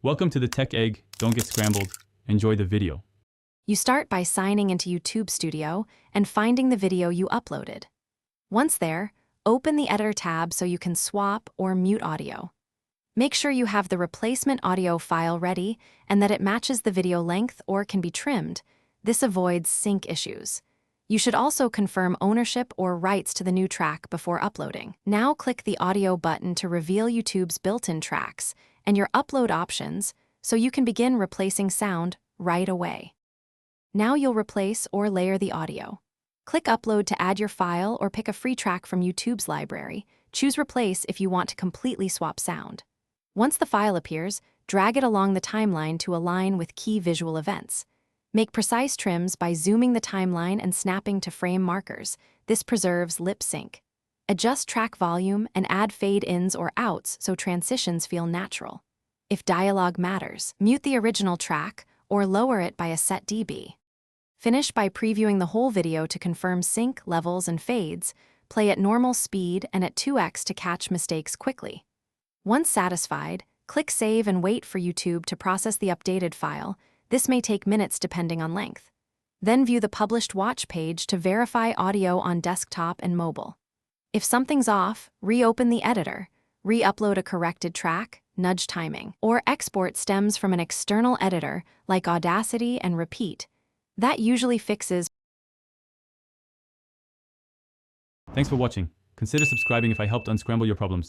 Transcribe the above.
Welcome to the Tech Egg. Don't get scrambled. Enjoy the video. You start by signing into YouTube Studio and finding the video you uploaded. Once there, open the Editor tab so you can swap or mute audio. Make sure you have the replacement audio file ready and that it matches the video length or can be trimmed. This avoids sync issues. You should also confirm ownership or rights to the new track before uploading. Now click the audio button to reveal YouTube's built-in tracks and your upload options so you can begin replacing sound right away. Now you'll replace or layer the audio. Click Upload to add your file or pick a free track from YouTube's library. Choose Replace if you want to completely swap sound. Once the file appears, drag it along the timeline to align with key visual events. Make precise trims by zooming the timeline and snapping to frame markers. This preserves lip sync. Adjust track volume and add fade-ins or outs so transitions feel natural. If dialogue matters, mute the original track or lower it by a set dB. Finish by previewing the whole video to confirm sync, levels, and fades. Play at normal speed and at 2x to catch mistakes quickly. Once satisfied, click Save and wait for YouTube to process the updated file. This may take minutes depending on length. Then view the published watch page to verify audio on desktop and mobile. If something's off, reopen the editor, re-upload a corrected track, nudge timing, or export stems from an external editor like Audacity and repeat. That usually fixes. Thanks for watching. Consider subscribing if I helped unscramble your problems.